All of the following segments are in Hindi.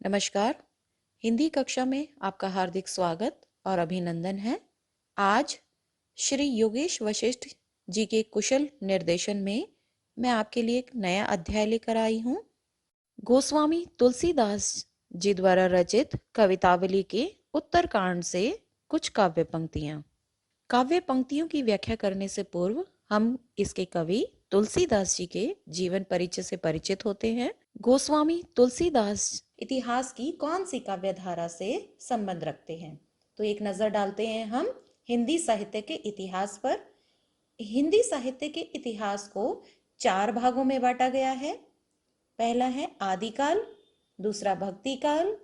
नमस्कार। हिंदी कक्षा में आपका हार्दिक स्वागत और अभिनंदन है। आज श्री योगेश वशिष्ठ जी के कुशल निर्देशन में मैं आपके लिए एक नया अध्याय लेकर आई हूँ। गोस्वामी तुलसीदास जी द्वारा रचित कवितावली के उत्तरकांड से कुछ काव्य पंक्तियां। काव्य पंक्तियों की व्याख्या करने से पूर्व हम इसके कवि तुलसीदास जी के जीवन परिचय से परिचित होते हैं। गोस्वामी तुलसीदास इतिहास की कौन सी काव्य धारा से संबंध रखते हैं? तो एक नजर डालते हैं हम हिंदी साहित्य के इतिहास पर। हिंदी साहित्य के इतिहास को 4 भागों में बांटा गया है। पहला है आदिकाल, दूसरा भक्ति काल,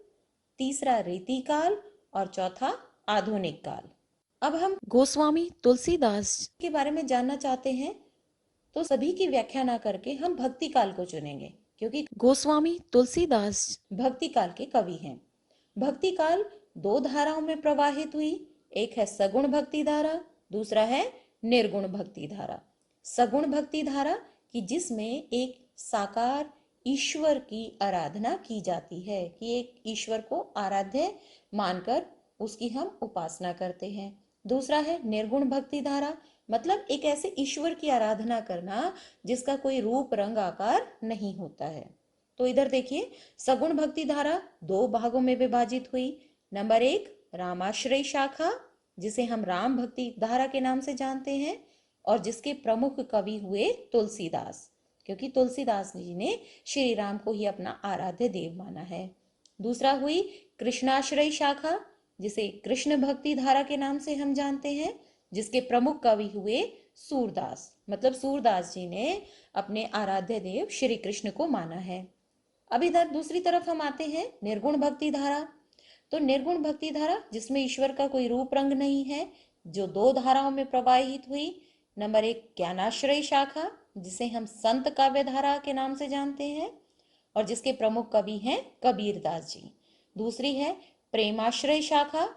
तीसरा रीतिकाल और चौथा आधुनिक काल। अब हम गोस्वामी तुलसीदास के बारे में जानना चाहते हैं, तो सभी की व्याख्या ना करके हम भक्ति काल को चुनेंगे, क्योंकि गोस्वामी तुलसीदास भक्ति काल के कवि हैं। भक्ति काल 2 धाराओं में प्रवाहित हुई। एक है सगुण भक्ति धारा, दूसरा है निर्गुण भक्ति धारा। सगुण भक्ति धारा कि जिसमें एक साकार ईश्वर की आराधना की जाती है, कि एक ईश्वर को आराध्य मानकर उसकी हम उपासना करते हैं। दूसरा है निर्गुण भक्ति धारा, मतलब एक ऐसे ईश्वर की आराधना करना जिसका कोई रूप रंग आकार नहीं होता है। तो इधर देखिए, सगुण भक्ति धारा 2 भागों में विभाजित हुई। नंबर 1 रामाश्रय शाखा, जिसे हम राम भक्ति धारा के नाम से जानते हैं और जिसके प्रमुख कवि हुए तुलसीदास, क्योंकि तुलसीदास जी ने श्री राम को ही अपना आराध्य देव माना है। दूसरा हुई कृष्णाश्रय शाखा, जिसे कृष्ण भक्ति धारा के नाम से हम जानते हैं, जिसके प्रमुख कवि हुए सूरदास, मतलब सूरदास जी ने अपने आराध्य देव श्री कृष्ण को माना है। अब इधर दूसरी तरफ हम आते हैं निर्गुण भक्ति धारा। तो निर्गुण भक्ति धारा जिसमें ईश्वर का कोई रूप रंग नहीं है, जो 2 धाराओं में प्रवाहित हुई। नंबर 1 ज्ञानाश्रय शाखा, जिसे हम संत काव्य धारा के नाम से जानते हैं और जिसके प्रमुख कवि हैं कबीरदास जी। दूसरी है प्रेमाश्रय शाखा,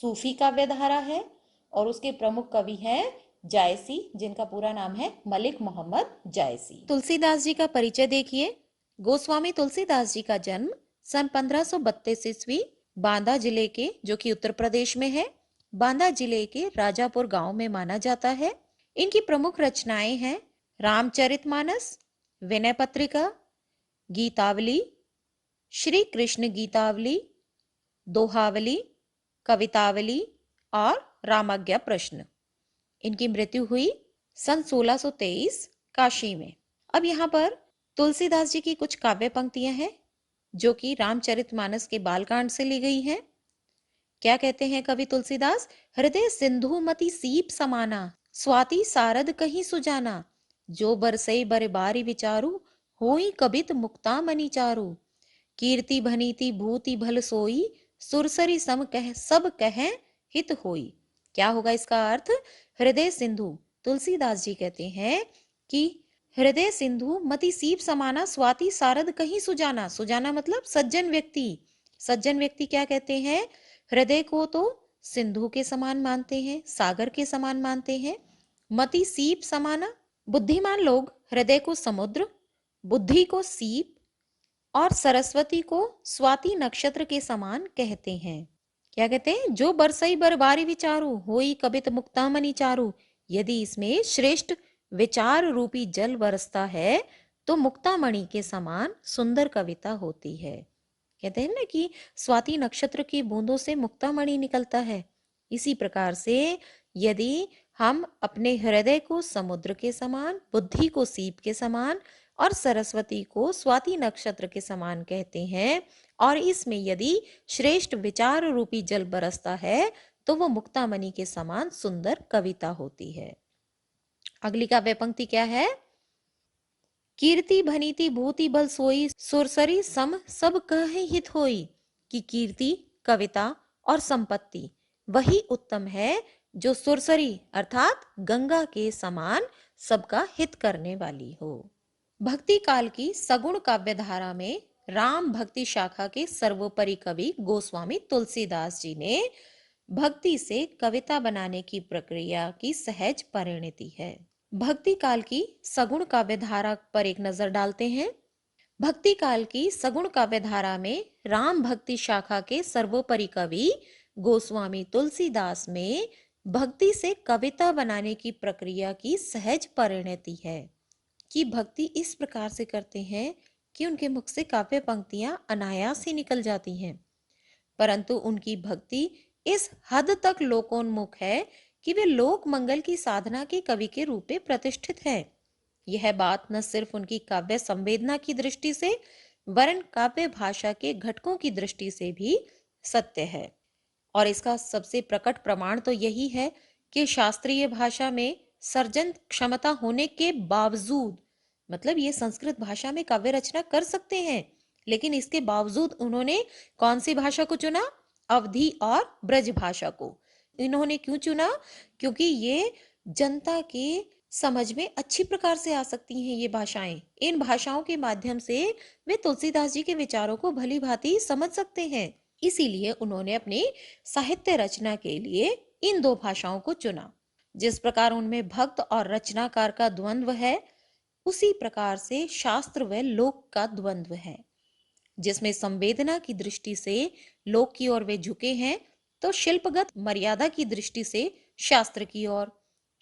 सूफी काव्य धारा है और उसके प्रमुख कवि हैं जायसी, जिनका पूरा नाम है मलिक मोहम्मद जायसी। तुलसीदास जी का परिचय देखिए। गोस्वामी तुलसीदास जी का जन्म सन 1532 ईस्वी बांदा जिले के, जो कि उत्तर प्रदेश में है, बांदा जिले के राजापुर गांव में माना जाता है। इनकी प्रमुख रचनाएं हैं रामचरितमानस, विनय पत्रिका, गीतावली, श्री कृष्ण गीतावली, दोहावली, कवितावली और रामाज्ञा प्रश्न। इनकी मृत्यु हुई सन 1623 काशी में। अब यहाँ पर तुलसीदास जी की कुछ काव्य पंक्तियां हैं जो कि रामचरितमानस के बालकांड से ली गई हैं। क्या कहते हैं कवि तुलसीदास? हृदय सिंधु मति सीप समाना, स्वाति सारद कहीं सुजाना, जो बरसई बर बारी विचारू, होई कबित मुक्ता मनि चारू, कीर्ति भनीति भूति भल सोई, सुरसरी सम कह सब कहें हित होई। क्या होगा इसका अर्थ? हृदय सिंधु, तुलसीदास जी कहते हैं कि हृदय सिंधु मति सीप समाना, स्वाति सारद कहीं सुजाना। सुजाना मतलब सज्जन व्यक्ति। सज्जन व्यक्ति क्या कहते हैं? हृदय को तो सिंधु के समान मानते हैं, सागर के समान मानते हैं। मति सीप समाना, बुद्धिमान लोग हृदय को समुद्र, बुद्धि को सीप और सरस्वती को स्वाति नक्षत्र के समान कहते हैं। क्या कहते हैं? जो बरसई बरबारी विचारू, होई कबित मुक्तामणि चारू। यदि इसमें श्रेष्ठ विचार रूपी जल बरसता है तो मुक्तामणि के समान सुंदर कविता होती है। कहते हैं ना कि स्वाति नक्षत्र की बूंदों से मुक्तामणि निकलता है। इसी प्रकार से यदि हम अपने हृदय को समुद्र के समान, बुद्धि को सीप के समान और सरस्वती को स्वाति नक्षत्र के समान कहते हैं, और इसमें यदि श्रेष्ठ विचार रूपी जल बरसता है तो वो मुक्तामणि के समान सुंदर कविता होती है। अगली काव्य पंक्ति क्या है? कीर्ति भनीति भूति बल सोई, सुरसरी सम सब कहे हित होई। कि कीर्ति, कविता और संपत्ति वही उत्तम है जो सुरसरी अर्थात गंगा के समान सबका हित करने वाली हो। भक्ति काल की सगुण काव्य धारा में राम भक्ति शाखा के सर्वोपरि कवि गोस्वामी तुलसीदास जी ने भक्ति से कविता बनाने की प्रक्रिया की सहज परिणति है। भक्ति काल की सगुण काव्य धारा पर एक नजर डालते हैं। भक्ति काल की सगुण काव्य धारा में राम भक्ति शाखा के सर्वोपरि कवि गोस्वामी तुलसीदास में भक्ति से कविता बनाने की प्रक्रिया की सहज परिणति है कि भक्ति इस प्रकार से करते हैं कि उनके मुख से काव्य पंक्तियां अनायास ही निकल जाती हैं, परंतु उनकी भक्ति इस हद तक लोकोन्मुख है कि वे लोक मंगल की साधना के कवि के रूप में प्रतिष्ठित है। यह बात न सिर्फ उनकी काव्य संवेदना की दृष्टि से वरन काव्य भाषा के घटकों की दृष्टि से भी सत्य है। और इसका सबसे प्रकट प्रमाण तो यही है कि शास्त्रीय भाषा में सर्जन क्षमता होने के बावजूद, मतलब ये संस्कृत भाषा में काव्य रचना कर सकते हैं, लेकिन इसके बावजूद उन्होंने कौन सी भाषा को चुना? अवधी और ब्रज भाषा को। इन्होंने क्यों चुना? क्योंकि ये जनता के समझ में अच्छी प्रकार से आ सकती हैं ये भाषाएं। इन भाषाओं के माध्यम से वे तुलसीदास जी के विचारों को भली भांति समझ सकते हैं। इसीलिए उन्होंने अपनी साहित्य रचना के लिए इन दो भाषाओं को चुना। जिस प्रकार उनमें भक्त और रचनाकार का द्वंद्व है, उसी प्रकार से शास्त्र व लोक का द्वंद्व है। जिसमें संवेदना की दृष्टि से लोक की ओर वे झुके हैं, तो शिल्पगत मर्यादा की दृष्टि से शास्त्र की ओर।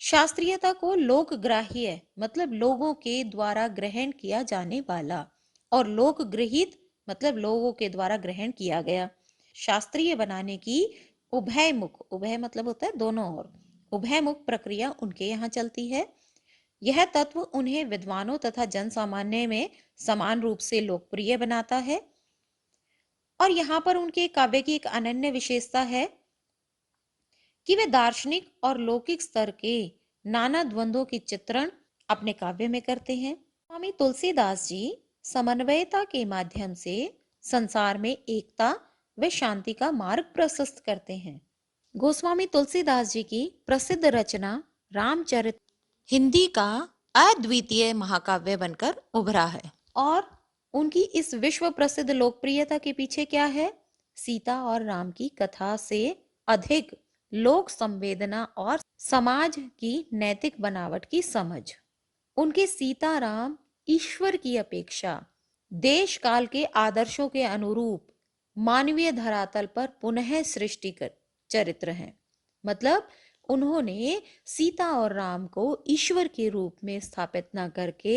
शास्त्रीयता को लोक ग्राह्य मतलब लोगों के द्वारा ग्रहण किया जाने वाला, और लोक गृहीत मतलब लोगों के द्वारा ग्रहण किया गया। शास्त्रीय बनाने की उभयमुख, उभय मतलब होता है दोनों ओर, उभयमुख प्रक्रिया उनके यहाँ चलती है। यह तत्व उन्हें विद्वानों तथा जन सामान्य में समान रूप से लोकप्रिय बनाता है। और यहाँ पर उनके काव्य की एक अनन्य विशेषता है कि वे दार्शनिक और लौकिक स्तर के नाना द्वंद्वों की चित्रण अपने काव्य में करते हैं। स्वामी तुलसीदास जी समन्वयता के माध्यम से संसार में एकता व शांति का मार्ग प्रशस्त करते हैं। गोस्वामी तुलसीदास जी की प्रसिद्ध रचना रामचरित हिंदी का अद्वितीय महाकाव्य बनकर उभरा है। और उनकी इस विश्व प्रसिद्ध लोकप्रियता के पीछे क्या है? सीता और राम की कथा से अधिक लोक संवेदना और समाज की नैतिक बनावट की समझ। उनके सीता राम ईश्वर की अपेक्षा देश काल के आदर्शों के अनुरूप मानवीय धरातल पर पुनः सृष्टि कर चरित्र हैं। मतलब उन्होंने सीता और राम को ईश्वर के रूप में स्थापित न करके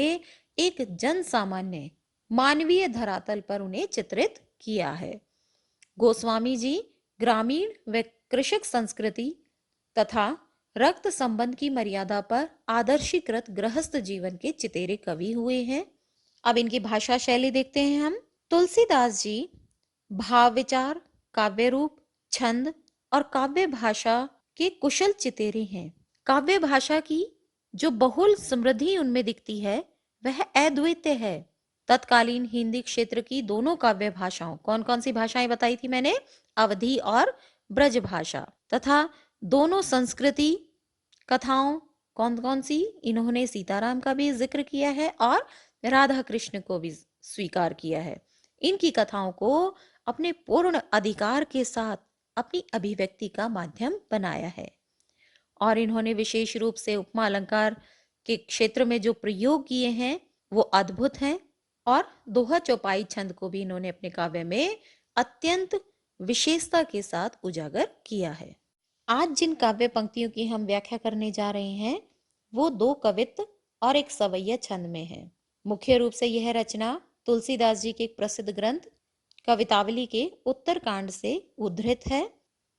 एक जन सामान्य मानवीय धरातल पर उन्हें चित्रित किया है। गोस्वामी जी ग्रामीण व कृषक संस्कृति तथा रक्त संबंध की मर्यादा पर आदर्शीकृत गृहस्थ जीवन के चितेरे कवि हुए हैं। अब इनकी भाषा शैली देखते हैं हम। तुलसीदास जी भाव विचार, काव्य रूप, छंद और काव्य भाषा के कुशल चितेरे हैं। काव्य भाषा की जो बहुल समृद्धि उनमें दिखती है वह अद्वितीय है। तत्कालीन हिंदी क्षेत्र की दोनों काव्य भाषाओं, कौन कौन सी भाषाएं बताई थी मैंने? अवधी और ब्रज भाषा, तथा दोनों संस्कृति कथाओं कौन कौन सी? इन्होंने सीताराम का भी जिक्र किया है और राधा कृष्ण को भी स्वीकार किया है। इनकी कथाओं को अपने पूर्ण अधिकार के साथ अपनी अभिव्यक्ति का माध्यम बनाया है। और इन्होंने विशेष रूप से उपमा अलंकार के क्षेत्र में जो प्रयोग किए हैं वो अद्भुत हैं। और दोहा चौपाई छंद को भी इन्होंने अपने काव्य में अत्यंत विशेषता के साथ उजागर किया है। आज जिन काव्य पंक्तियों की हम व्याख्या करने जा रहे हैं वो दो कवित्त और एक सवैया छंद में है। मुख्य रूप से यह रचना तुलसीदास जी के एक प्रसिद्ध ग्रंथ कवितावली के उत्तरकांड से उद्धृत है।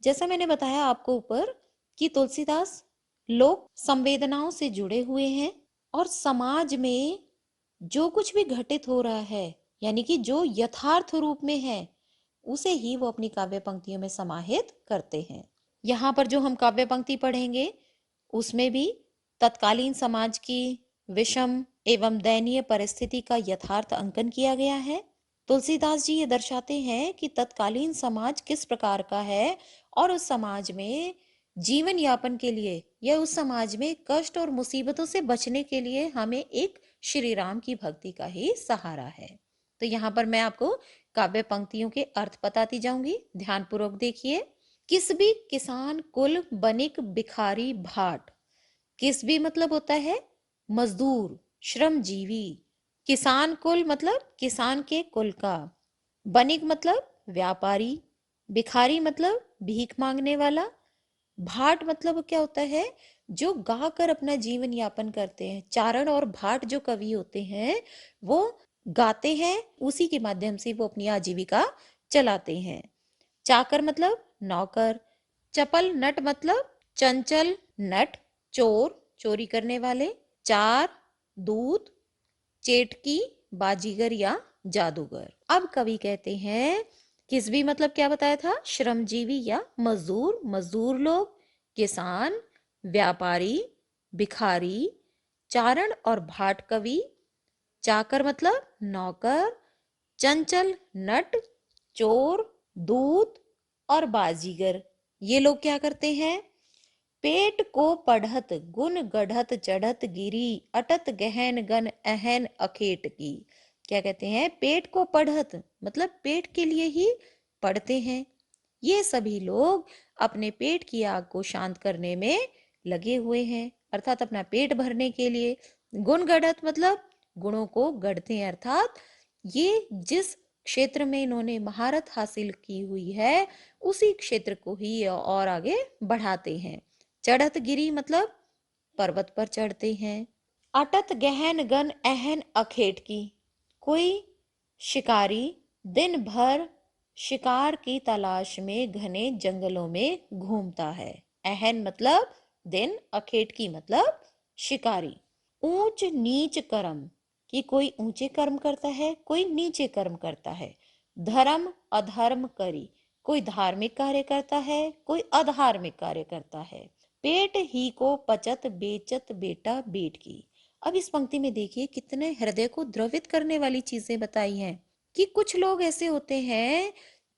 जैसा मैंने बताया आपको ऊपर कि तुलसीदास लोक संवेदनाओं से जुड़े हुए हैं और समाज में जो कुछ भी घटित हो रहा है, यानी कि जो यथार्थ रूप में है, उसे ही वो अपनी काव्य पंक्तियों में समाहित करते हैं। यहाँ पर जो हम काव्य पंक्ति पढ़ेंगे उसमें भी तत्कालीन समाज की विषम एवं दयनीय परिस्थिति का यथार्थ अंकन किया गया है। तुलसीदास जी ये दर्शाते हैं कि तत्कालीन समाज किस प्रकार का है और उस समाज में जीवन यापन के लिए या उस समाज में कष्ट और मुसीबतों से बचने के लिए हमें एक श्री राम की भक्ति का ही सहारा है। तो यहाँ पर मैं आपको काव्य पंक्तियों के अर्थ बताती जाऊंगी, ध्यानपूर्वक देखिए। किस भी किसान कुल बनिक भिखारी भाट। किस भी मतलब होता है मजदूर, श्रमजीवी। किसान कुल मतलब किसान के कुल का। बनिक मतलब व्यापारी। भिखारी मतलब भीख मांगने वाला। भाट मतलब क्या होता है, जो गा कर अपना जीवन यापन करते हैं। चारण और भाट जो कवि होते हैं वो गाते हैं, उसी के माध्यम से वो अपनी आजीविका चलाते हैं। चाकर मतलब नौकर। चपल नट मतलब चंचल नट, चोर चोरी करने वाले। चार दूत, चेटकी बाजीगर या जादूगर। अब कवि कहते हैं किसबी मतलब क्या बताया था, श्रमजीवी या मजदूर, मजदूर लोग। किसान, व्यापारी, भिखारी। चारण और भाट कवि। चाकर मतलब नौकर। चंचल नट, चोर, दूत और बाजीगर, ये लोग क्या करते हैं, पेट को पढ़त गुन गढ़त चढ़त गिरी अटत गहन गन अहन अखेट की। क्या कहते हैं, पेट को पढ़त मतलब पेट के लिए ही पढ़ते हैं। ये सभी लोग अपने पेट की आग को शांत करने में लगे हुए हैं, अर्थात अपना पेट भरने के लिए। गुण गढ़त मतलब गुणों को गढ़ते हैं, अर्थात ये जिस क्षेत्र में इन्होंने महारत हासिल की हुई है उसी क्षेत्र को ही और आगे बढ़ाते हैं। चढ़त गिरी मतलब पर्वत पर चढ़ते हैं। अटत गहन गन अहन अखेट की, कोई शिकारी दिन भर शिकार की तलाश में घने जंगलों में घूमता है। अहन मतलब दिन, अखेट की मतलब शिकारी। ऊंच नीच कर्म, कि कोई ऊंचे कर्म करता है कोई नीचे कर्म करता है। धर्म अधर्म करी, कोई धार्मिक कार्य करता है कोई अधार्मिक कार्य करता है। पेट ही को पचत बेचत बेटा बेट की। अब इस पंक्ति में देखिए कितने हृदय को द्रवित करने वाली चीजें बताई हैं, कि कुछ लोग ऐसे होते हैं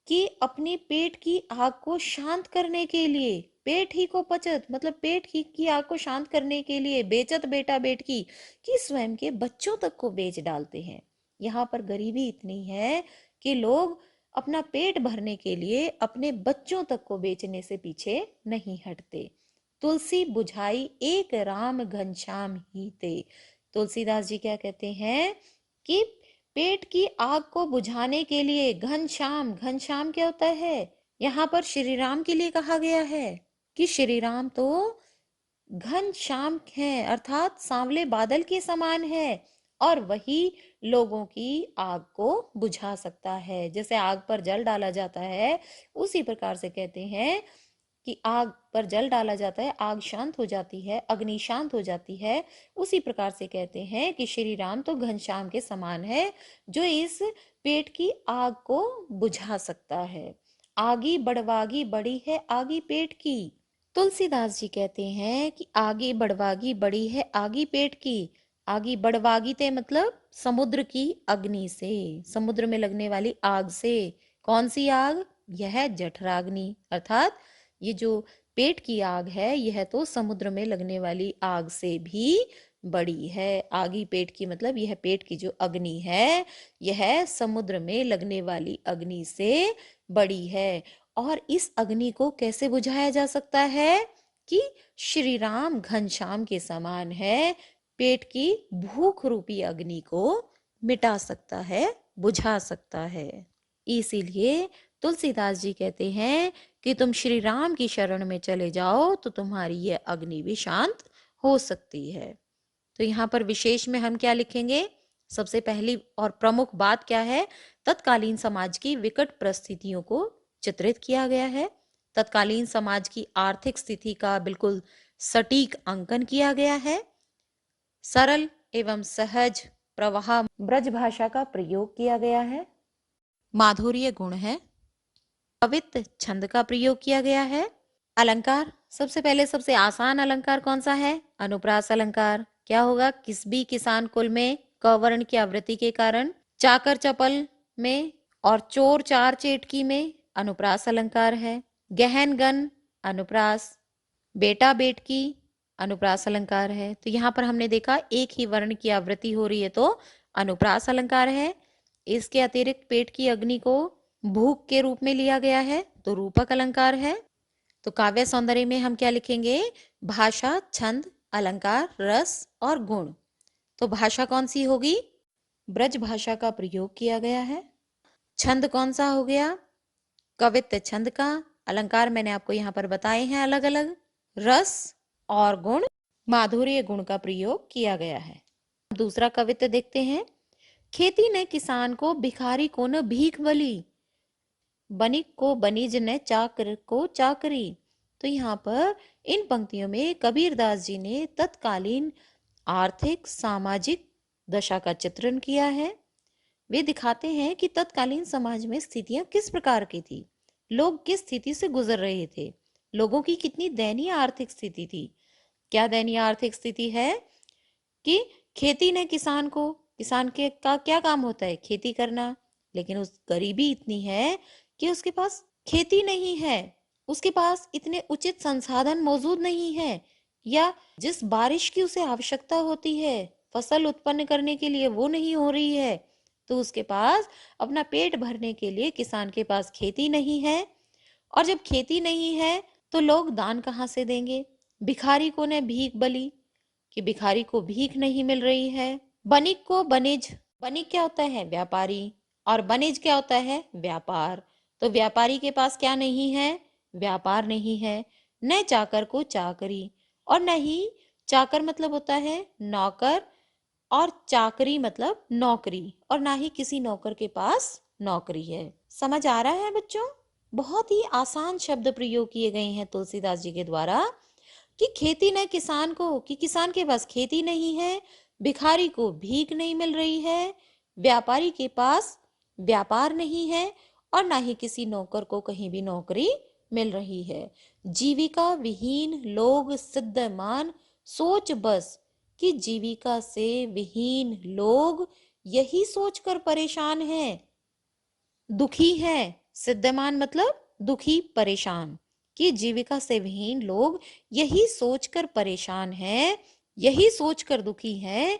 कि अपने पेट की आग को शांत करने के लिए, पेट ही को पचत मतलब पेट ही की आग को शांत करने के लिए बेचत बेटा बेट की, कि स्वयं के बच्चों तक को बेच डालते हैं। यहाँ पर गरीबी इतनी है कि लोग अपना पेट भरने के लिए अपने बच्चों तक को बेचने से पीछे नहीं हटते। तुलसी बुझाई एक राम घनश्याम ही ते। तुलसीदास जी क्या कहते हैं कि पेट की आग को बुझाने के लिए घनश्याम, घनश्याम क्या होता है, यहाँ पर श्री राम के लिए कहा गया है कि श्री राम तो घनश्याम है, अर्थात सांवले बादल के समान है, और वही लोगों की आग को बुझा सकता है। जैसे आग पर जल डाला जाता है उसी प्रकार से कहते हैं कि आग पर जल डाला जाता है, आग शांत हो जाती है, अग्नि शांत हो जाती है। उसी प्रकार से कहते हैं कि श्री राम तो घनश्याम के समान है, जो इस पेट की आग को बुझा सकता है। आगी बढ़वागी बड़ी है आगी पेट की। तुलसीदास जी कहते हैं कि आगे बढ़वागी बड़ी है आगी पेट की। आगी बढ़वागी ते मतलब समुद्र की अग्नि से, समुद्र में लगने वाली आग से। कौन सी आग, यह जठराग्नि, अर्थात ये जो पेट की आग है यह तो समुद्र में लगने वाली आग से भी बड़ी है। आगी पेट की मतलब यह पेट की जो अग्नि है यह समुद्र में लगने वाली अग्नि से बड़ी है। और इस अग्नि को कैसे बुझाया जा सकता है, कि श्री राम घनश्याम के समान है, पेट की भूख रूपी अग्नि को मिटा सकता है, बुझा सकता है। इसीलिए तुलसीदास जी कहते हैं कि तुम श्री राम की शरण में चले जाओ तो तुम्हारी यह अग्नि भी शांत हो सकती है। तो यहाँ पर विशेष में हम क्या लिखेंगे, सबसे पहली और प्रमुख बात क्या है, तत्कालीन समाज की विकट परिस्थितियों को चित्रित किया गया है। तत्कालीन समाज की आर्थिक स्थिति का बिल्कुल सटीक अंकन किया गया है। सरल एवं सहज प्रवाह ब्रज भाषा का प्रयोग किया गया है। माधुर्य गुण है। कवित्व छंद का प्रयोग किया गया है। अलंकार, सबसे पहले सबसे आसान अलंकार कौन सा है, अनुप्रास अलंकार। क्या होगा, किसबी किसान कुल में क वर्ण की आवृत्ति के कारण, चाकर चपल में और चोर चार चेटकी में अनुप्रास अलंकार है। गहन गन अनुप्रास, बेटा बेटकी अनुप्रास अलंकार है। तो यहाँ पर हमने देखा एक ही वर्ण की आवृत्ति हो रही है तो अनुप्रास अलंकार है। इसके अतिरिक्त पेट की अग्नि को भूख के रूप में लिया गया है तो रूपक अलंकार है। तो काव्य सौंदर्य में हम क्या लिखेंगे, भाषा छंद अलंकार रस और गुण। तो भाषा कौन सी होगी, ब्रज भाषा का प्रयोग किया गया है। छंद कौन सा हो गया? कवित्व छंद का। अलंकार मैंने आपको यहाँ पर बताए हैं अलग अलग। रस और गुण, माधुर्य गुण का प्रयोग किया गया है। दूसरा कवित्व देखते हैं। खेती ने किसान को, भिखारी को न भीख बली, बनिक को बनिज ने, चाकर को चाकरी। तो यहाँ पर इन पंक्तियों में कबीरदास जी ने तत्कालीन आर्थिक सामाजिक दशा का चित्रण किया है। वे दिखाते हैं कि तत्कालीन समाज में स्थितियां किस प्रकार की थी, लोग किस स्थिति से गुजर रहे थे, लोगों की कितनी दयनीय आर्थिक स्थिति थी। क्या दयनीय आर्थिक स्थिति है कि खेती ने किसान को, किसान के का क्या काम होता है? खेती करना, लेकिन उस गरीबी इतनी है कि उसके पास खेती नहीं है, उसके पास इतने उचित संसाधन मौजूद नहीं है, या जिस बारिश की उसे आवश्यकता होती है फसल उत्पन्न करने के लिए वो नहीं हो रही है। तो उसके पास अपना पेट भरने के लिए किसान के पास खेती नहीं है, और जब खेती नहीं है तो लोग दान कहाँ से देंगे? भिखारी को ने भीख बली, कि भिखारी को भीख नहीं मिल रही है। बनिक को बनिज, बनिक क्या होता है? व्यापारी। और बनिज क्या होता है? व्यापार। तो व्यापारी के पास क्या नहीं है? व्यापार नहीं है। न चाकर को चाकरी, और न ही चाकर मतलब होता है नौकर, और चाकरी मतलब नौकरी, और ना ही किसी नौकर के पास नौकरी है। समझ आ रहा है बच्चों? बहुत ही आसान शब्द प्रयोग किए गए हैं तुलसीदास जी के द्वारा कि खेती न किसान को, कि किसान के पास खेती नहीं है, भिखारी को भीख नहीं मिल रही है, व्यापारी के पास व्यापार नहीं है, और ना ही किसी नौकर को कहीं भी नौकरी मिल रही है। जीविका विहीन लोग सिद्धमान, सोच बस कि जीविका से विहीन लोग यही सोचकर परेशान हैं, दुखी है। सिद्धमान मतलब दुखी, परेशान, कि जीविका से विहीन लोग यही सोचकर परेशान हैं, यही सोचकर दुखी हैं।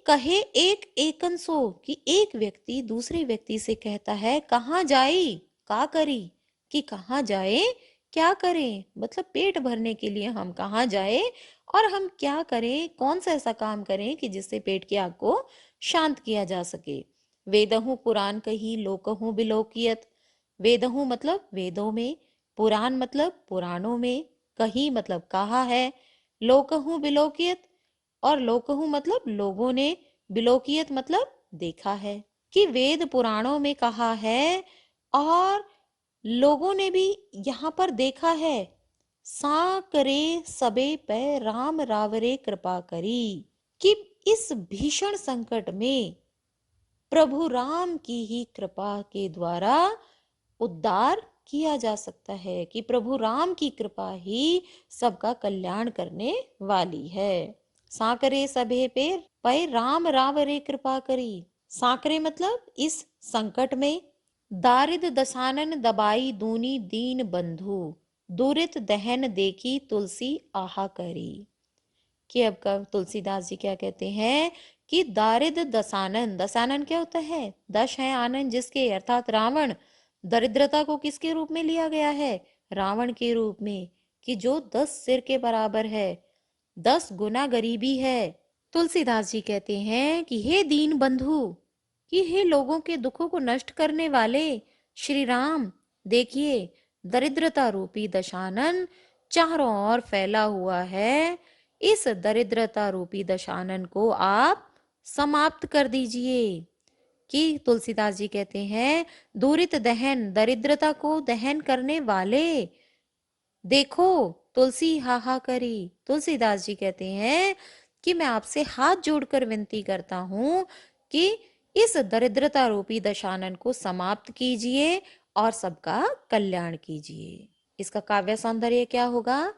कहे एक एकन सो, कि एक व्यक्ति दूसरे व्यक्ति से कहता है कहाँ जाई, का करी, कि कहाँ जाए, क्या करें, मतलब पेट भरने के लिए हम कहाँ जाए और हम क्या करें, कौन सा ऐसा काम करें कि जिससे पेट की आग को शांत किया जा सके। वेदहूँ पुराण कही, लोकहूँ बिलोकियत। वेदहूँ मतलब वेदों में, पुराण मतलब पुराणों में, कही मतलब कहा है, लोकहूँ बिलोकियत, और लोकहूँ मतलब लोगों ने, बिलोकियत मतलब देखा है, कि वेद पुराणों में कहा है और लोगों ने भी यहाँ पर देखा है। सा करे सबे पे राम रावरे कृपा करी, कि इस भीषण संकट में प्रभु राम की ही कृपा के द्वारा उद्धार किया जा सकता है, कि प्रभु राम की कृपा ही सबका कल्याण करने वाली है। साकरे सभे पे राम रावरे कृपा करी। साकरे मतलब इस संकट में, दारिद दसानन दबाई दूनी दीन बंधु, दुरित दहन देखी तुलसी आहा करी। कि अब का तुलसीदास जी क्या कहते हैं कि दारिद दसानन, दसानन क्या होता है? दश है आनंद जिसके, अर्थात रावण। दरिद्रता को किसके रूप में लिया गया है? रावण के रूप में, कि जो 10 सिर के बराबर है, 10 गुना गरीबी है। तुलसीदास जी कहते हैं कि हे दीन बंधु, कि हे लोगों के दुखों को नष्ट करने वाले श्री राम, देखिए दरिद्रता रूपी दशानन चारों ओर फैला हुआ है। इस दरिद्रता रूपी दशानन को आप समाप्त कर दीजिए। कि तुलसीदास जी कहते हैं दूरित दहन, दरिद्रता को दहन करने वाले, देखो तुलसी हाहा करी। तुलसीदास जी कहते हैं कि मैं आपसे हाथ जोड़कर विनती करता हूं कि इस दरिद्रता रूपी दशानन को समाप्त कीजिए और सबका कल्याण कीजिए। इसका काव्य सौंदर्य क्या होगा?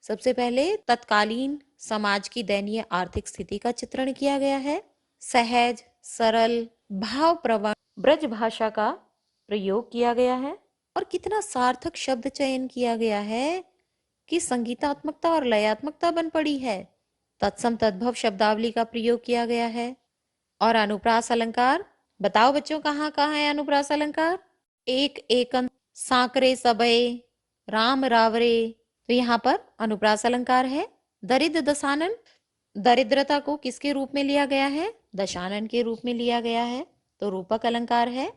सबसे पहले तत्कालीन समाज की दयनीय आर्थिक स्थिति का चित्रण किया गया है। सहज, सरल, भाव प्रवण ब्रज भाषा का प्रयोग किया गया है, और कितना सार्थक शब्द चयन किया गया है कि संगीतात्मकता और लयात्मकता बन पड़ी है। तत्सम तद्भव शब्दावली का प्रयोग किया गया है। और अनुप्रास अलंकार, बताओ बच्चों कहाँ कहाँ है अनुप्रास अलंकार? एक एकन, साकरे सबे, राम रावरे। तो यहाँ पर अनुप्रास अलंकार है। दरिद्र दसानन, दरिद्रता को किसके रूप में लिया गया है? दशानन के रूप में लिया गया है, तो रूपक अलंकार है।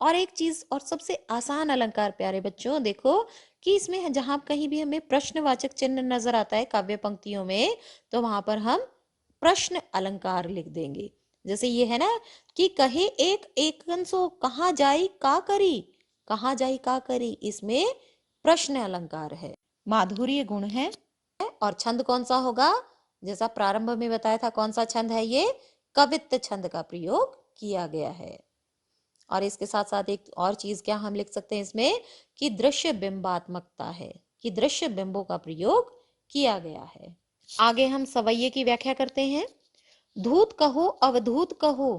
और एक चीज और सबसे आसान अलंकार प्यारे बच्चों, देखो कि इसमें जहां कहीं भी हमें प्रश्नवाचक चिन्ह नजर आता है काव्य पंक्तियों में, तो वहां पर हम प्रश्न अलंकार लिख देंगे। जैसे ये है ना कि कहे एक एकन सो कहाँ जाई का करी, कहाँ जाई का करी, इसमें प्रश्न अलंकार है। माधुर्य गुण है। और छंद कौन सा होगा, जैसा प्रारंभ में बताया था, कौन सा छंद है ये, कवित्त छंद का प्रयोग किया गया है। और इसके साथ साथ एक और चीज क्या हम लिख सकते हैं इसमें, कि दृश्य बिंबात्मकता है, कि दृश्य बिंबों का प्रयोग किया गया है। आगे हम सवैये की व्याख्या करते हैं। धूत कहो अवधूत कहो,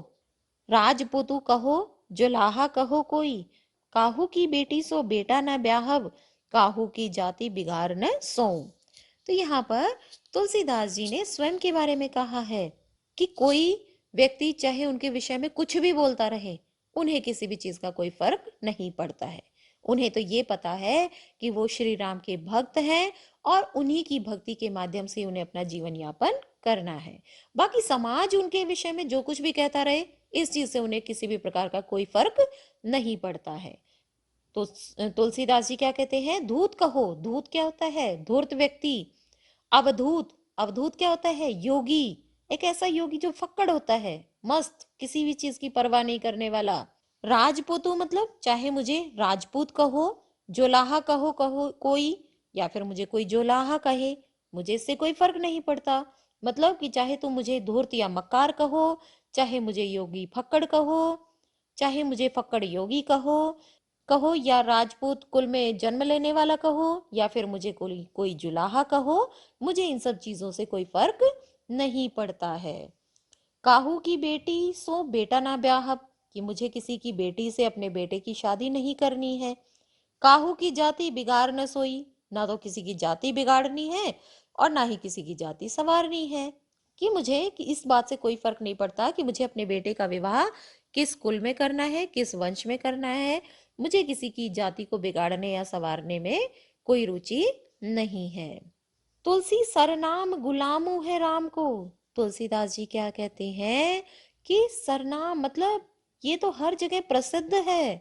राजपुतु कहो जुलाहा कहो कोई, काहू की बेटी सो बेटा न ब्याहव, काहू की जाति बिगाड़ न सो। तो यहाँ पर तुलसीदास जी ने स्वयं के बारे में कहा है कि कोई व्यक्ति चाहे उनके विषय में कुछ भी बोलता रहे, उन्हें किसी भी चीज का कोई फर्क नहीं पड़ता है। उन्हें तो ये पता है कि वो श्री राम के भक्त हैं और उन्हीं की भक्ति के माध्यम से उन्हें अपना जीवन यापन करना है। बाकी समाज उनके विषय में जो कुछ भी कहता रहे, इस चीज से उन्हें किसी भी प्रकार का कोई फर्क नहीं पड़ता है। तो तुलसीदास जी क्या कहते हैं, धूत कहो, धूत क्या होता है, धूर्त व्यक्ति। अवधूत, अवधूत क्या होता है, योगी, एक ऐसा योगी जो फक्कड़ होता है, मस्त, किसी भी चीज की परवाह नहीं करने वाला। राजपूतों मतलब चाहे मुझे राजपूत कहो, जोलाहा कहो कहो कोई, या फिर मुझे कोई जोलाहा कहे, मुझे इससे कोई फर्क नहीं पड़ता। मतलब कि चाहे तुम मुझे धूर्त या मक्कार कहो, चाहे मुझे योगी फक्कड़ कहो, चाहे मुझे फक्कड़ योगी कहो, कहो या राजपूत कुल में जन्म लेने वाला कहो, या फिर मुझे कोई कोई जुलाहा कहो, मुझे इन सब चीजों से कोई फर्क नहीं पड़ता है। काहू की बेटी सो बेटा ना ब्याह, कि मुझे किसी की बेटी से अपने बेटे की शादी नहीं करनी है। काहू की जाति बिगाड़ न सोई, ना तो किसी की जाति बिगाड़नी है और ना ही किसी की जाति संवारनी है। कि मुझे कि इस बात से कोई फर्क नहीं पड़ता कि मुझे अपने बेटे का विवाह किस कुल में करना है, किस वंश में करना है, मुझे किसी की जाति को बिगाड़ने या संवारने में कोई रुचि नहीं है। तुलसी सरनाम गुलामू है राम को। तुलसीदास जी क्या कहते हैं कि सरनाम मतलब ये तो हर जगह प्रसिद्ध है।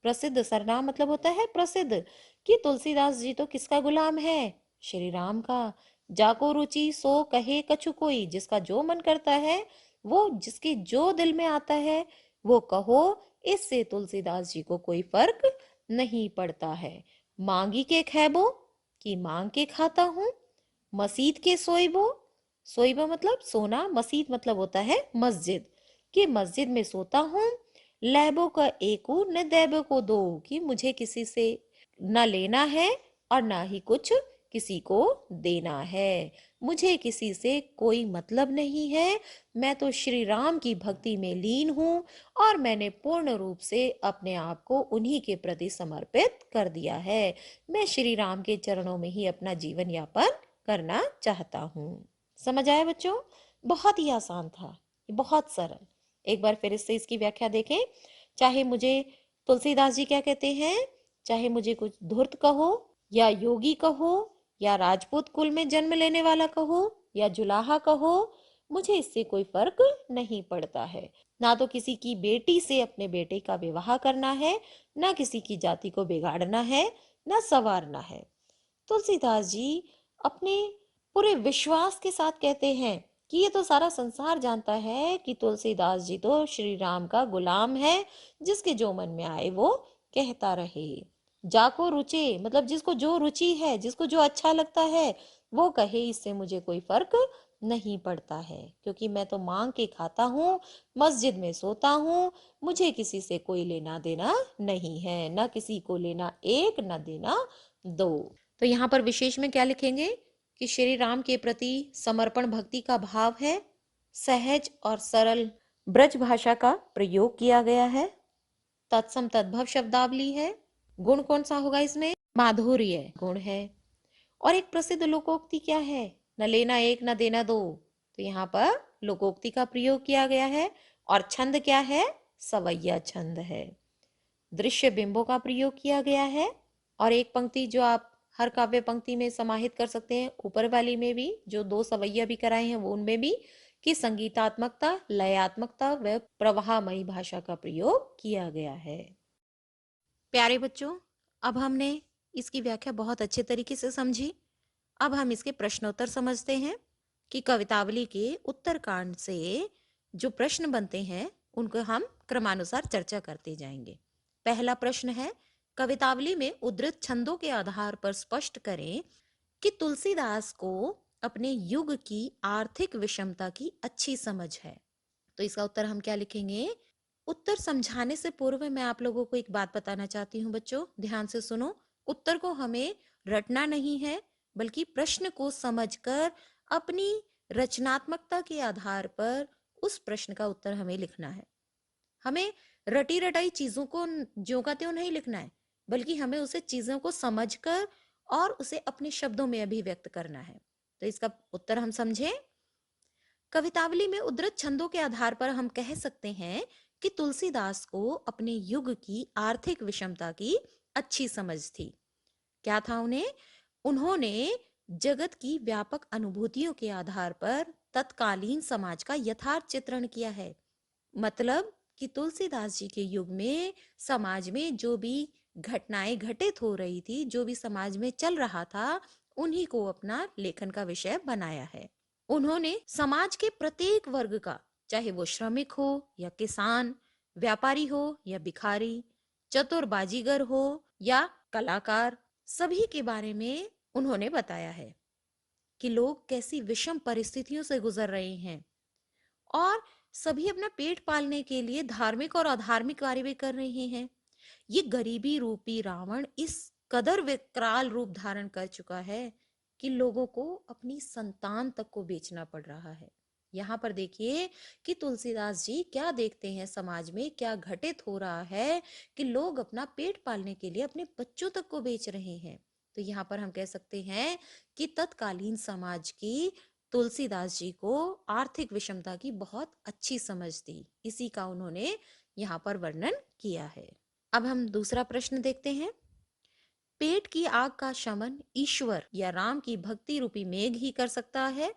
प्रसिद्ध, सरनाम मतलब होता है प्रसिद्ध, कि तुलसीदास जी तो किसका गुलाम है, श्री राम का। जाको रुचि सो कहे कछु कोई, जिसका जो मन करता है, वो जिसके जो दिल में आता है वो कहो, इससे तुलसीदास जी को कोई फर्क नहीं पड़ता है। मांगी के खैबो, कि मांग के खाता हूं। मसीद के सोइबो, सोइबो मतलब सोना, मसीद मतलब होता है मस्जिद, कि मस्जिद में सोता हूँ। लहबो का एकू न दैबो को दो, कि मुझे किसी से न लेना है और ना ही कुछ किसी को देना है, मुझे किसी से कोई मतलब नहीं है। मैं तो श्री राम की भक्ति में लीन हूँ और मैंने पूर्ण रूप से अपने आप को उन्हीं के प्रति समर्पित कर दिया है। मैं श्री राम के चरणों में ही अपना जीवन यापन करना चाहता हूँ। समझ आया बच्चों, बहुत ही आसान था, बहुत सरल। एक बार फिर से इसकी व्याख्या देखें। चाहे मुझे, तुलसीदास जी क्या कहते हैं, चाहे मुझे कुछ धूर्त कहो या योगी कहो या राजपूत कुल में जन्म लेने वाला कहो या जुलाहा कहो, मुझे इससे कोई फर्क नहीं पड़ता है। ना तो किसी की बेटी से अपने बेटे का विवाह करना है, ना किसी की जाति को बिगाड़ना है, ना संवारना है। तुलसीदास जी अपने पूरे विश्वास के साथ कहते हैं कि ये तो सारा संसार जानता है कि तुलसीदास जी तो श्री राम का गुलाम है, जिसके जो मन में आए वो कहता रहे। जाको रुचे मतलब जिसको जो रुचि है, जिसको जो अच्छा लगता है वो कहे, इससे मुझे कोई फर्क नहीं पड़ता है, क्योंकि मैं तो मांग के खाता हूँ, मस्जिद में सोता हूँ, मुझे किसी से कोई लेना देना नहीं है, ना किसी को लेना एक, ना देना दो। तो यहाँ पर विशेष में क्या लिखेंगे कि श्री राम के प्रति समर्पण भक्ति का भाव है, सहज और सरल ब्रज भाषा का प्रयोग किया गया है, तत्सम तद्भव शब्दावली है। गुण कौन सा होगा इसमें, माधुर्य गुण है। और एक प्रसिद्ध लोकोक्ति क्या है, न लेना एक न देना दो, तो यहाँ पर लोकोक्ति का प्रयोग किया गया है। और छंद क्या है, सवैया छंद है। दृश्य बिंबों का प्रयोग किया गया है। और एक पंक्ति जो आप हर काव्य पंक्ति में समाहित कर सकते हैं, ऊपर वाली में भी जो दो सवैया भी कराए हैं वो उनमें भी, कि संगीतात्मकता, लयात्मकता व प्रवाहमयी भाषा का प्रयोग किया गया है। प्यारे बच्चों, अब हमने इसकी व्याख्या बहुत अच्छे तरीके से समझी। अब हम इसके प्रश्नोत्तर समझते हैं कि कवितावली के उत्तरकांड से जो प्रश्न बनते हैं उनको हम क्रमानुसार चर्चा करते जाएंगे। पहला प्रश्न है, कवितावली में उद्धृत छंदों के आधार पर स्पष्ट करें कि तुलसीदास को अपने युग की आर्थिक विषमता की अच्छी समझ है। तो इसका उत्तर हम क्या लिखेंगे? उत्तर समझाने से पूर्व मैं आप लोगों को एक बात बताना चाहती हूँ बच्चों, ध्यान से सुनो। उत्तर को हमें रटना नहीं है, बल्कि प्रश्न को समझकर अपनी रचनात्मकता के आधार पर उस प्रश्न का उत्तर हमें लिखना है। हमें रटी रटाई चीजों को ज्यों का त्यों नहीं लिखना है, बल्कि हमें उसे चीजों को समझकर और उसे अपने शब्दों में अभिव्यक्त करना है। तो इसका उत्तर हम समझें। कवितावली में उद्धृत छंदों के आधार पर हम कह सकते हैं कि तुलसीदास को अपने युग की आर्थिक विषमता की अच्छी समझ थी। क्या था उन्हें? उन्होंने जगत की व्यापक अनुभूतियों के आधार पर तत्कालीन समाज का यथार्थ चित्रण किया है। मतलब कि तुलसीदास जी के युग में समाज में जो भी घटनाएं घटित हो रही थी, जो भी समाज में चल रहा था, उन्हीं को अपना लेखन का विषय बनाया है। उन्होंने समाज के प्रत्येक वर्ग का, चाहे वो श्रमिक हो या किसान, व्यापारी हो या भिखारी, चतुर बाजीगर हो या कलाकार, सभी के बारे में उन्होंने बताया है कि लोग कैसी विषम परिस्थितियों से गुजर रहे हैं और सभी अपना पेट पालने के लिए धार्मिक और अधार्मिक कार्य भी कर रहे हैं। ये गरीबी रूपी रावण इस कदर विकराल रूप धारण कर चुका है कि लोगों को अपनी संतान तक को बेचना पड़ रहा है। यहाँ पर देखिए कि तुलसीदास जी क्या देखते हैं, समाज में क्या घटित हो रहा है कि लोग अपना पेट पालने के लिए अपने बच्चों तक को बेच रहे हैं। तो यहाँ पर हम कह सकते हैं कि तत्कालीन समाज की तुलसीदास जी को आर्थिक विषमता की बहुत अच्छी समझ थी। इसी का उन्होंने यहाँ पर वर्णन किया है। अब हम दूसरा प्रश्न देखते हैं। पेट की आग का शमन ईश्वर या राम की भक्ति रूपी मेघ ही कर सकता है।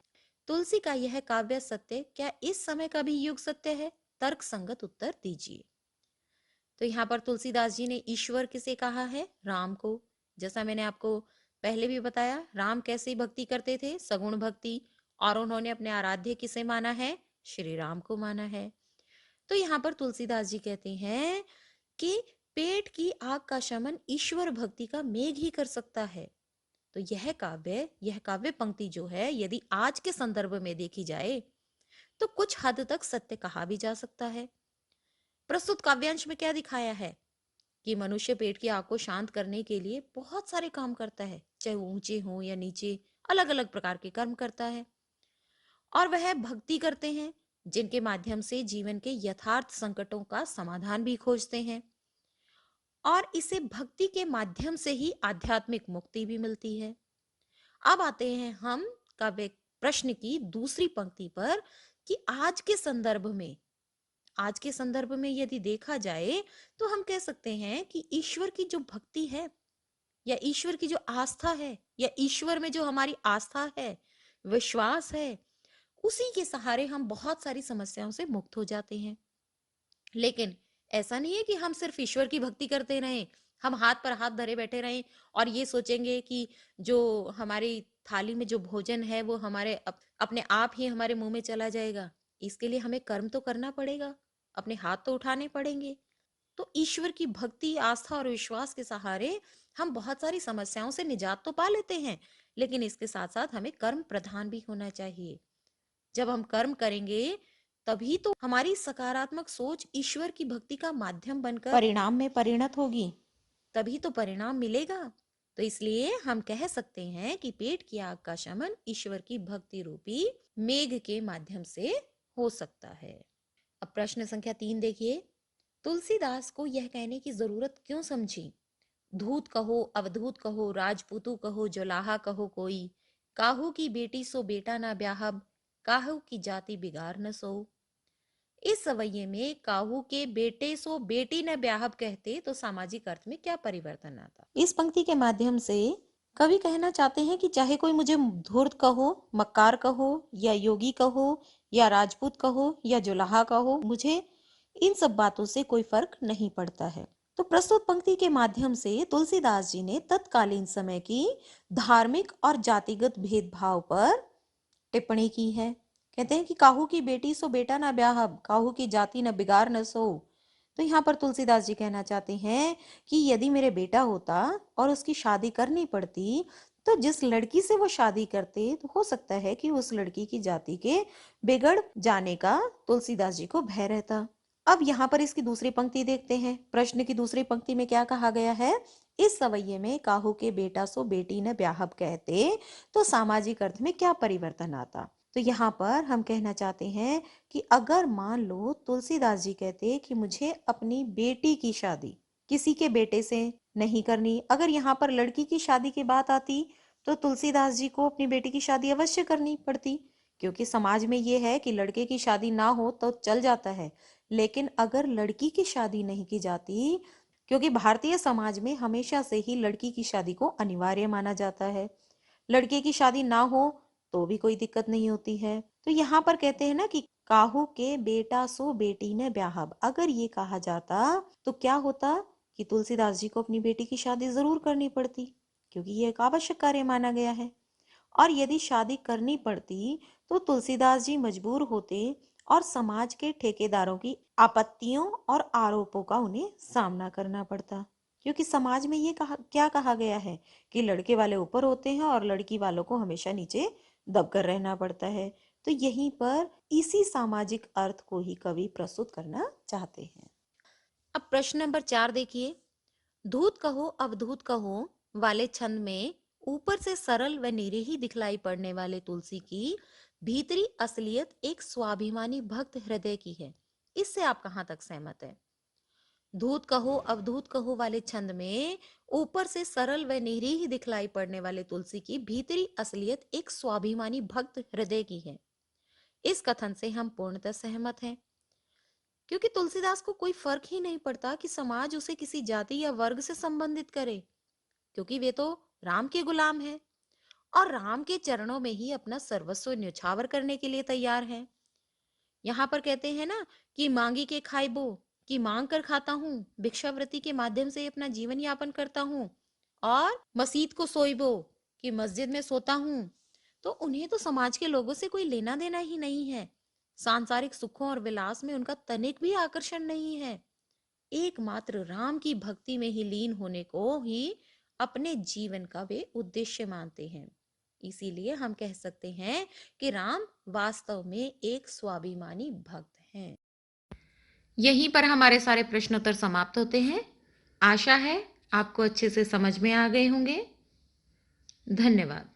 तुलसी का यह काव्य सत्य क्या इस समय का भी युग सत्य है? तर्क संगत उत्तर दीजिए। तो यहाँ पर तुलसीदास जी ने ईश्वर किसे कहा है? राम को। जैसा मैंने आपको पहले भी बताया, राम कैसी भक्ति करते थे? सगुण भक्ति। और उन्होंने अपने आराध्य किसे माना है? श्री राम को माना है। तो यहाँ पर तुलसीदास जी कहते हैं कि पेट की आग का शमन ईश्वर भक्ति का मेघ ही कर सकता है। तो यह काव्य पंक्ति जो है, यदि आज के संदर्भ में देखी जाए तो कुछ हद तक सत्य कहा भी जा सकता है। प्रस्तुत काव्यांश में क्या दिखाया है कि मनुष्य पेट की आग को शांत करने के लिए बहुत सारे काम करता है, चाहे वो ऊंचे हो या नीचे, अलग अलग प्रकार के कर्म करता है। और वह भक्ति करते हैं जिनके माध्यम से जीवन के यथार्थ संकटों का समाधान भी खोजते हैं। और इसे भक्ति के माध्यम से ही आध्यात्मिक मुक्ति भी मिलती है। अब आते हैं हम काव्य प्रश्न की दूसरी पंक्ति पर कि आज के संदर्भ में यदि देखा जाए तो हम कह सकते हैं कि ईश्वर की जो भक्ति है या ईश्वर की जो आस्था है या ईश्वर में जो हमारी आस्था है, विश्वास है, उसी के सहारे हम बहुत सारी समस्याओं से मुक्त हो जाते हैं। लेकिन ऐसा नहीं है कि हम सिर्फ ईश्वर की भक्ति करते रहें, हम हाथ पर हाथ धरे बैठे रहें और ये सोचेंगे कि जो हमारी थाली में जो भोजन है वो अपने आप ही हमारे मुंह में चला जाएगा। इसके लिए हमें कर्म तो करना पड़ेगा, अपने हाथ तो उठाने पड़ेंगे। तो ईश्वर की भक्ति, आस्था और विश्वास के सहारे हम बहुत सारी समस्याओं से निजात तो पा लेते हैं, लेकिन इसके साथ साथ हमें कर्म प्रधान भी होना चाहिए। जब हम कर्म करेंगे तभी तो हमारी सकारात्मक सोच ईश्वर की भक्ति का माध्यम बनकर परिणाम में परिणत होगी, तभी तो परिणाम मिलेगा। तो इसलिए हम कह सकते हैं कि पेट की आग का शमन ईश्वर की भक्ति रूपी मेघ के माध्यम से हो सकता है। अब प्रश्न संख्या 3 देखिए। तुलसीदास को यह कहने की जरूरत क्यों समझी? धूत कहो, अवधूत कहो, राजपूतू कहो, जोलाहा कहो कोई, काहू की बेटी सो बेटा ना ब्याहब, काहू की जाति बिगाड़ न सो। इस सवैये में काहू के बेटे सो बेटी न ब्याहब कहते तो सामाजिक अर्थ में क्या परिवर्तन आता? इस पंक्ति के माध्यम से कवि कहना चाहते हैं कि चाहे कोई मुझे धूर्त कहो, मक्कार कहो या योगी कहो या राजपूत कहो या जुलाहा कहो, मुझे इन सब बातों से कोई फर्क नहीं पड़ता है। तो प्रस्तुत पंक्ति के माध्यम से तुलसीदास जी ने तत्कालीन समय की धार्मिक और जातिगत भेदभाव पर टिप्पणी की है। कहते हैं कि काहू की बेटी सो बेटा न ब्याहब, काहू की जाति न बिगाड़ न सो। तो यहाँ पर तुलसीदास जी कहना चाहते हैं कि यदि मेरे बेटा होता और उसकी शादी करनी पड़ती, तो जिस लड़की से वो शादी करते तो हो सकता है कि उस लड़की की जाति के बिगड़ जाने का तुलसीदास जी को भय रहता। अब यहाँ पर इसकी दूसरी पंक्ति देखते हैं। प्रश्न की दूसरी पंक्ति में क्या कहा गया है? इस सवैये में काहू के बेटा सो बेटी न ब्याहब कहते तो सामाजिक अर्थ में क्या परिवर्तन आता? तो यहाँ पर हम कहना चाहते हैं कि अगर मान लो तुलसीदास जी कहते कि मुझे अपनी बेटी की शादी किसी के बेटे से नहीं करनी, अगर यहाँ पर लड़की की शादी की बात आती तो तुलसीदास जी को अपनी बेटी की शादी अवश्य करनी पड़ती, क्योंकि समाज में ये है कि लड़के की शादी ना हो तो चल जाता है, लेकिन अगर लड़की की शादी नहीं की जाती, क्योंकि भारतीय समाज में हमेशा से ही लड़की की शादी को अनिवार्य माना जाता है, लड़के की शादी ना हो तो भी कोई दिक्कत नहीं होती है। तो यहाँ पर कहते हैं ना कि काहू के बेटा सो बेटी ने ब्याहब, अगर ये कहा जाता तो क्या होता कि तुलसीदास जी को अपनी बेटी की शादी जरूर करनी पड़ती, क्योंकि ये एक आवश्यक कार्य माना गया है। और यदि शादी करनी पड़ती तो तुलसीदास जी मजबूर होते और समाज के ठेकेदारों की आपत्तियों और आरोपों का उन्हें सामना करना पड़ता, क्योंकि समाज में ये क्या कहा गया है कि लड़के वाले ऊपर होते हैं और लड़की वालों को हमेशा नीचे दबकर रहना पड़ता है। तो यहीं पर इसी सामाजिक अर्थ को ही कवि प्रस्तुत करना चाहते हैं। अब प्रश्न नंबर 4 देखिए। धूत कहो अवधूत कहो वाले छंद में ऊपर से सरल व निरीही दिखलाई पड़ने वाले तुलसी की भीतरी असलियत एक स्वाभिमानी भक्त हृदय की है। इससे आप कहां तक सहमत हैं? धूत कहो अवधूत कहो वाले छंद में ऊपर से सरल व निरीह दिखलाई पड़ने वाले तुलसी की भीतरी असलियत एक स्वाभिमानी भक्त हृदय की है। इस कथन से हम पूर्णतः सहमत हैं, क्योंकि तुलसीदास को कोई फर्क ही नहीं पड़ता कि समाज उसे किसी जाति या वर्ग से संबंधित करे, क्योंकि वे तो राम के गुलाम हैं और राम के चरणों में ही अपना सर्वस्व न्यौछावर करने के लिए तैयार हैं। यहाँ पर कहते हैं ना कि मांगी के खाइबो, कि मांग कर खाता हूँ, भिक्षावृत्ति के माध्यम से अपना जीवन यापन करता हूँ, और मसीत को सोइबो, कि मस्जिद में सोता हूँ। तो उन्हें तो समाज के लोगों से कोई लेना देना ही नहीं है, सांसारिक सुखों और विलास में उनका तनिक भी आकर्षण नहीं है। एकमात्र राम की भक्ति में ही लीन होने को ही अपने जीवन का वे उद्देश्य मानते हैं। इसीलिए हम कह सकते हैं कि राम वास्तव में एक स्वाभिमानी भक्त हैं। यहीं पर हमारे सारे प्रश्नोत्तर समाप्त होते हैं। आशा है आपको अच्छे से समझ में आ गए होंगे। धन्यवाद।